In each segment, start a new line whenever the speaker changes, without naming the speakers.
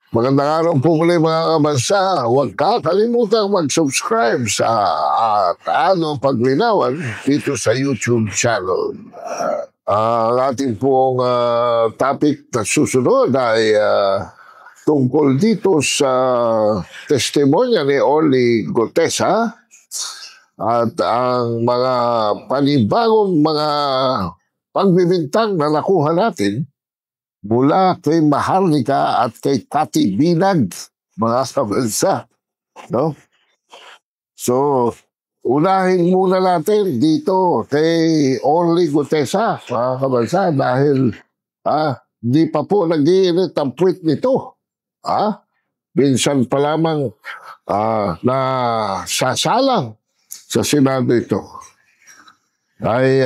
Magandang araw po muli mga kabansa. Huwag kakalimutan mag-subscribe sa Paglinawan dito sa YouTube channel. Ang ating pong topic na susunod ay tungkol dito sa testimonya ni Orly Gutesa at ang mga panibagong mga pagbibintang na nakuha natin mula kay Maharlika at kay Tati Binag, mga kabansa. No? So, unahin muna natin dito kay Orly Gutesa, mga kabansa, dahil di pa po nag-iinit ang puwit nito. Minsan pa lamang na sasalang sa Senado ito. Ay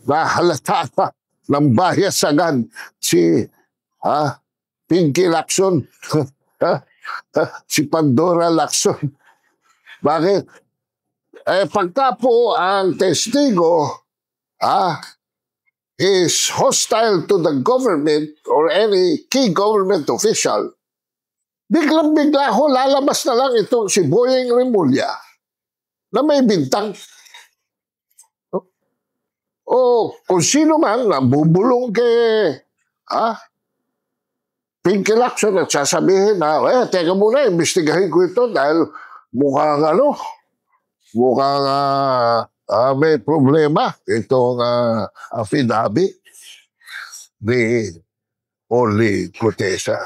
nahalata pa ng bias agad si Pinky Lacson, si Pandora Lacson. Bakit? Pagka po ang testigo is hostile to the government or any key government official, biglang-bigla ho lalabas na lang itong si Boyeng Rimulya na may bintang. O kung sino man nabubulong kay Pinky Lacson at sasabihin na, teka muna, imbestigahin ko ito dahil mukhang may problema itong affidavit ni Orly Gutesa.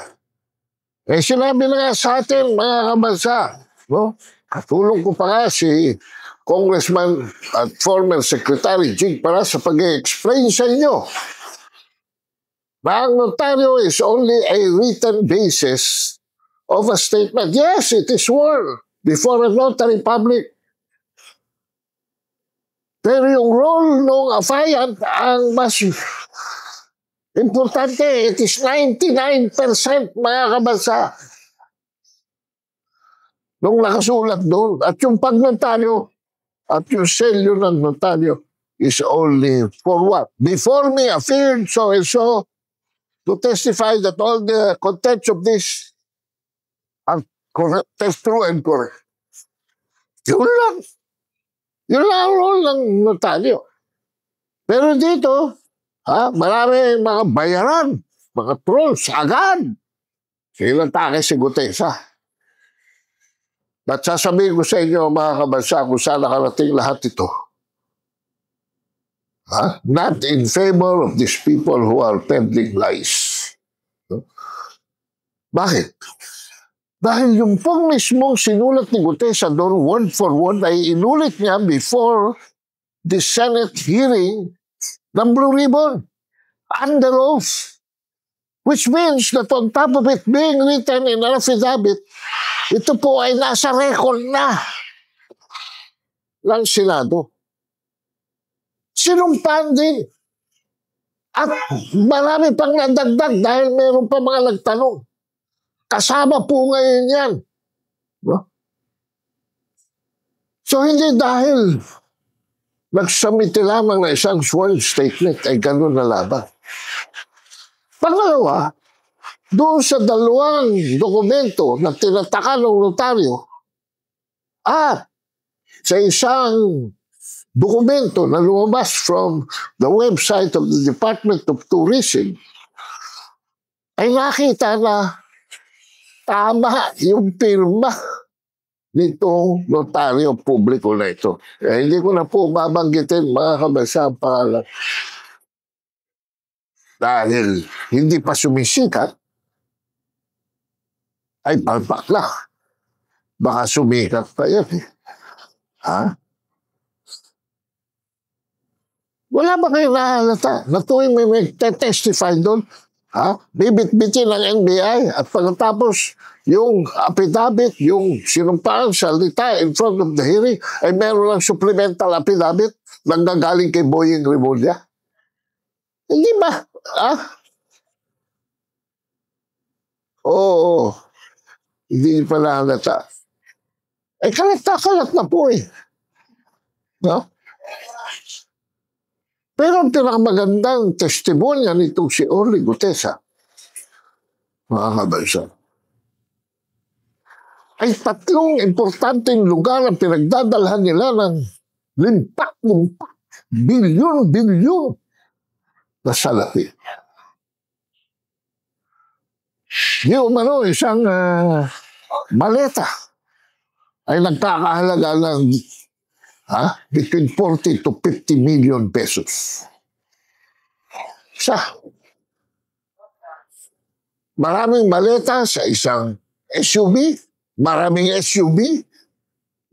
Sinabi na nga sa atin, mga kabansa, no? Katulong ko pa nga si Congressman at former Secretary Jing para sa pag-explain sa inyo na ang notaryo is only a written basis of a statement. Yes, it is sworn before a notary public. Pero yung role ng affiant ang mas importante. It is 99%, mga kabansa, nung nakasulat doon. At yung pagnotaryo at yung selyo ng notaryo is only for what? Before me appeared so-and-so to testify that all the contents of this are correct, true and correct. Yun lang. Yun lang ang role ng notaryo. Pero dito, marami mga bayaran, mga trolls, agad. Silang take si Gutesa. At sasabihin ko sa inyo, mga kabansa, kung saan nakarating lahat ito. Not in favor of these people who are peddling lies. Bakit? Dahil yung pong mismong sinulat ni Gutesa doon, word for word, ay inulit niya before the Senate hearing ng Blue Ribbon, under oath. Which means that on top of it being written in an affidavit, ito po ay nasa record na ng Senado. Sinumpaan din. At marami pang nadagdag dahil meron pa mga nagtanong. Kasama po ngayon yan. So hindi dahil nagsamiti lamang na isang sworn statement ay ganun na laban. Pangalawa, doon sa dalawang dokumento na tinataka ng notaryo at sa isang dokumento na lumabas from the website of the Department of Tourism, ay nakita na tama yung pirma nitong notaryo publiko na ito. Hindi ko na po babanggitin, mga kabansa, ang pangalan. Dahil hindi pa sumisikat, ay palpak na. Baka sumikat pa yan. Wala ba kayo nahalata na tuwing may testify doon, bibit-bitin ng NBI at pagkatapos yung affidavit, yung sinumpaan salita in front of the hearing, ay meron lang supplemental affidavit nanggagaling kay Boyeng Rimulya? Hindi ba? Oo. Hindi pa nahalata. Kalat na po eh. No? Pero ang pinakamagandang testimonya nitong si Orly Gutesa, mga kabansa, ay tatlong importanteng lugar ang pinagdadalhan nila ng limpak-limpak, bilyon-bilyon na salapi. Di umano isang maleta ay nagkakahalaga ng between 40 to 50 million pesos. Maraming maleta sa isang SUV, maraming SUV,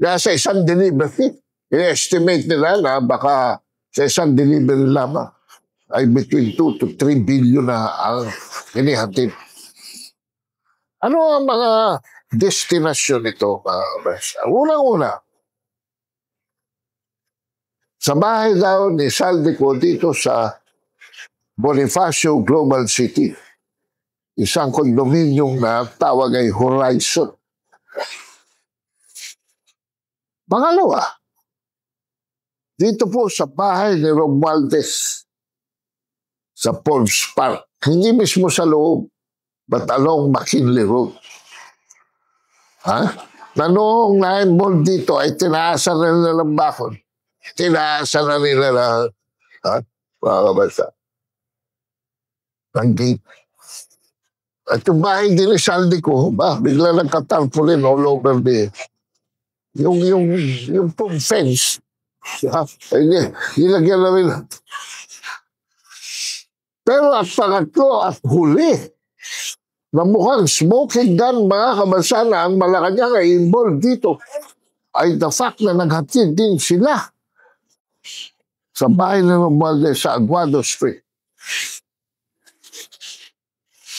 kaya sa isang delivery, i-estimate nila na baka sa isang delivery lamang ay between 2 to 3 billion na ang inihatid. Ano ang mga destinasyon nito? Unang-una, sa bahay daw ni Saldico dito sa Bonifacio Global City, isang kondominium na tawag ay Horizon. Pangalawa, dito po sa bahay ni Romualdez sa Forbes Park, hindi mismo sa loob, but along McKinley Road. Na noong na-involved dito ay tinaasan na nila ng bakod. Tinaasan na nila na mga kabansa, ang gate. At yung bahay din ni Saldico, bigla nagkatarpulin all over the yung pong fence. Nilagyan na nila. Pero at pangatlo at huli, na mukhang smoking gun, mga kabansa, na ang Malacanang ay involved dito, ay the fact na naghatid din sila sa bahay ng Romualdez sa Aguado Street.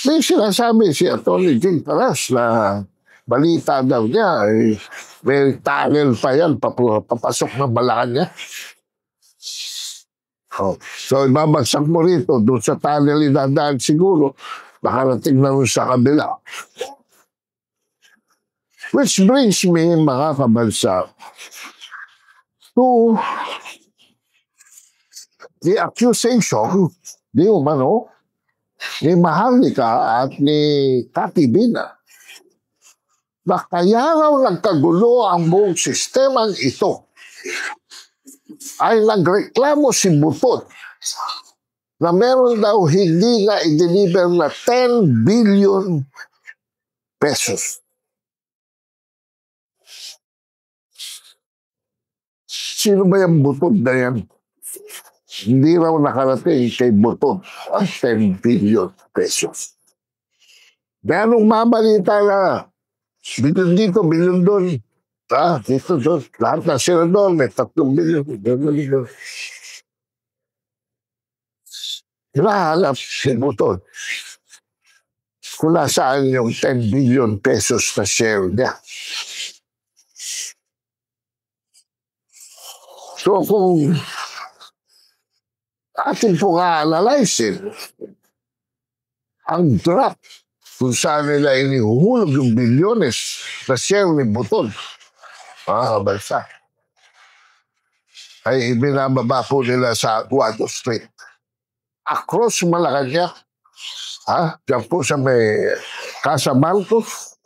May sinasabi si Atty. Jing Taras na balita daw niya, may tunnel pa yan, papasok ng Malacanang. So, ibabagsak mo rito, doon sa tunnel idadaan siguro, nakarating na rin sa kabila. Which brings me, mga kabansa, to the accusation, di umano, ni Maharlika at ni Cathy Bina, na kaya raw nagkagulo ang buong sistemang ito ay nagreklamo si Butot na meron daw hindi na i-deliver na 10 billion pesos. Sino ba yung Butot na yan? Hindi raw nakarating kay Butot ang 10 billion pesos. Merong mabalita na bilyon dito, bilyon doon. Dito doon. Lahat na sila doon, may 3 bilyon. Hinahanap si Butot kung nasaan yung 10 billion pesos na share niya. So kung atin po nga analyzing ang draft kung saan nila inihuhulog yung bilyones na share ni Butot, mga kabansa, ay binababa po nila sa Aguado Street. Across Malacanang, diyan po sa may Casa Marcos,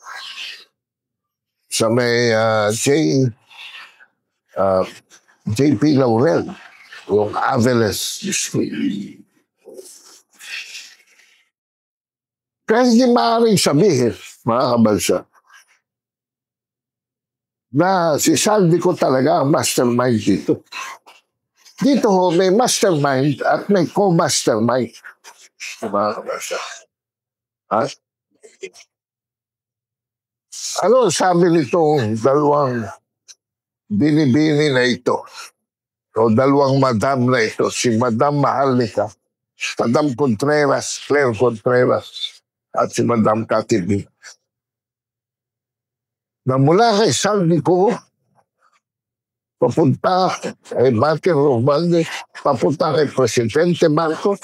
sa may JP Laurel, yung Aveles Street. Kaya hindi maaaring sabihin, mga kabansa, na si Saldico talaga ang mastermind dito. Dito ho, may mastermind at may co-mastermind. Mga kabansa. Ano sabi nitong dalawang binibini na ito? O dalawang madam na ito, si Madam Maharlika, Madam Contreras, Claire Contreras, at si Madam Cathy Bina. Na mula kay Saldico, papunta kay Martin Romualdez, papunta kay Presidente Marcos,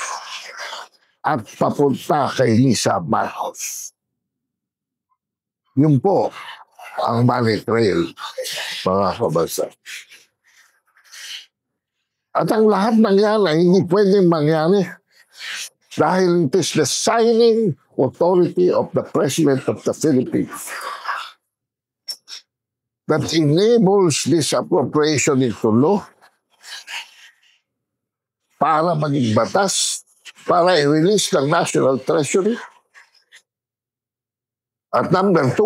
at papunta kay Lisa Marcos. Yun po ang money trail, mga kabansa. At ang lahat ng yan ay hindi pwedeng mangyari dahil it is the signing authority of the President of the Philippines that enables this appropriation into law para maging batas, para i-release ng National Treasury. At number 2,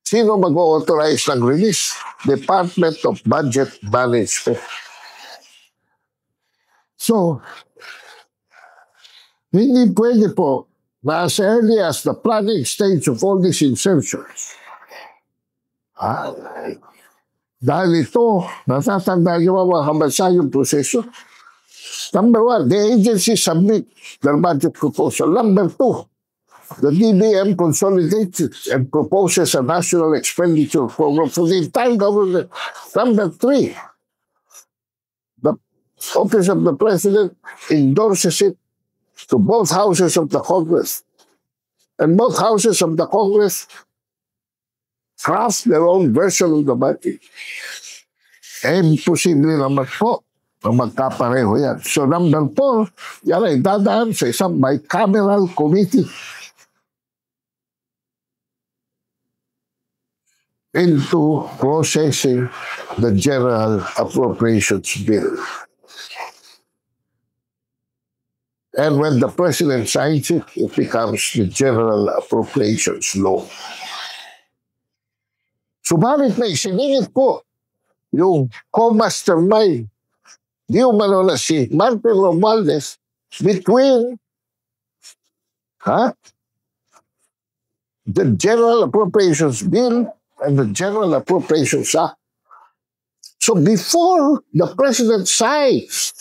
sino mag-authorize ng release? Department of Budget Management. So, hindi pwede po na as early as the planning stage of all these insertions. Dahil ito, natatanda niyo mga kabansa yung proseso. Number 1, the agency submit their budget proposal. Number 2, the DBM consolidates and proposes a national expenditure program for the entire government. Number 3, the Office of the President endorses it to both houses of the Congress. And both houses of the Congress craft their own version of the budget. Imposible naman po na magkapareho yan. So number 4, yan ay dadaan sa isang bicameral committee into processing the General Appropriations Bill. And when the President signs it, it becomes the General Appropriations Law. Subalit na isiningit po yung co-mastermind, di umano na si Martin Romualdez, between the General Appropriations Bill and the General Appropriations Act. So before the President signs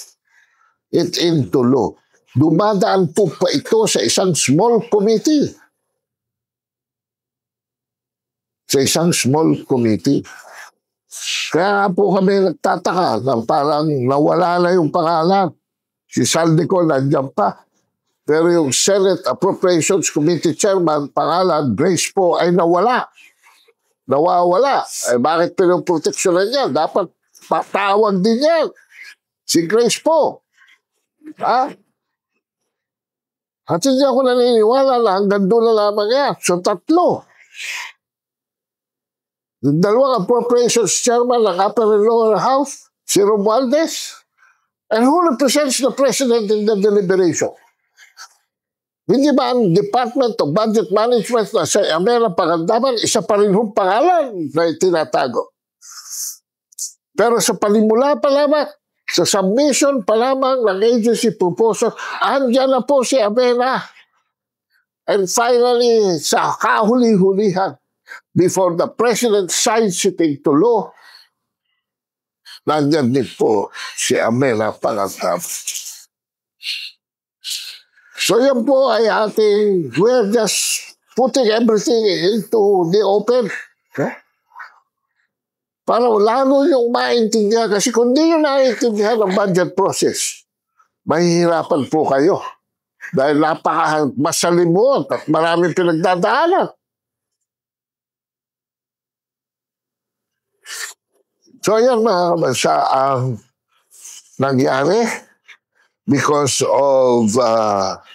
it into law, dumadaan po pa ito sa isang small committee. Sa isang small committee. Kaya po kami nagtataka na parang nawala na yung pangalan. Si Saldico nandiyan pa. Pero yung Senate Appropriations Committee Chairman, pangalan, Grace po, ay nawala. Nawawala. Eh bakit pinoproteksyonan niya? Dapat patawag din yan. Si Grace po. At hindi ako naniniwala na hanggang doon na lamang yan. So 3. Yung 2 appropriations chairman ng Upper and Lower House, si Romualdez, and who represents the President in the deliberation? Hindi ba ang Department of Budget Management na sa Amela Pangandaman, isa pa rin yung pangalan na itinatago? Pero sa panimula pa lamang, sa submission pa lamang ng agency proposal, andyan na po si Amela. And finally, sa kahuli-hulihan, before the President signs it into law, nandiyan din po si Amela Pangandaman. So yan po ay we're just putting everything into the open. Para lalo yung maintindihan. Kasi kung di nyo naiintindihan ang budget process, mahihirapan po kayo. Dahil masalimuot at maraming pinagdadaanan. So yan mga kabansa ang nangyari because of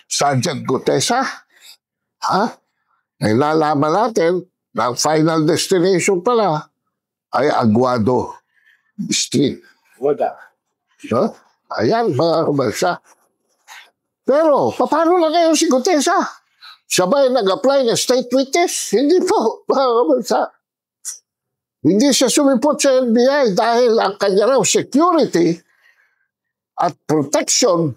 Sergeant Gutesa. Ay lalaman natin na ang final destination pala ay Aguado Street. Ayan mga kabansa. Pero paano na ngayon si Gutesa? Sabay nag-apply na state witness? Hindi po mga kabansa. Hindi siya sumipot sa NBI dahil ang kanya raw security at protection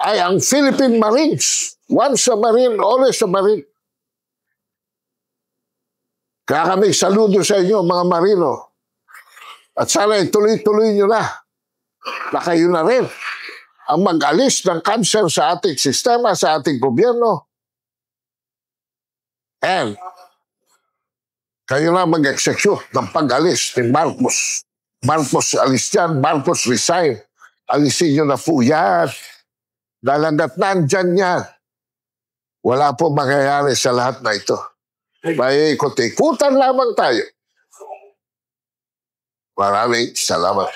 ay ang Philippine Marines. Once a Marine, always a Marine. Kaya kami saludo sa inyo mga Marino. At sana ituloy-tuloy nyo na kayo na rin ang mag-alis ng cancer sa ating sistema, sa ating gobyerno. And kayo na mag-execute ng pag-alis ni Marcos. Marcos alis dyan, Marcos resign. Alisin nyo na po yan. Dahil hanggat nandyan yan, wala po mangyayari sa lahat na ito. May ikot-ikutan lamang tayo. Maraming salamat.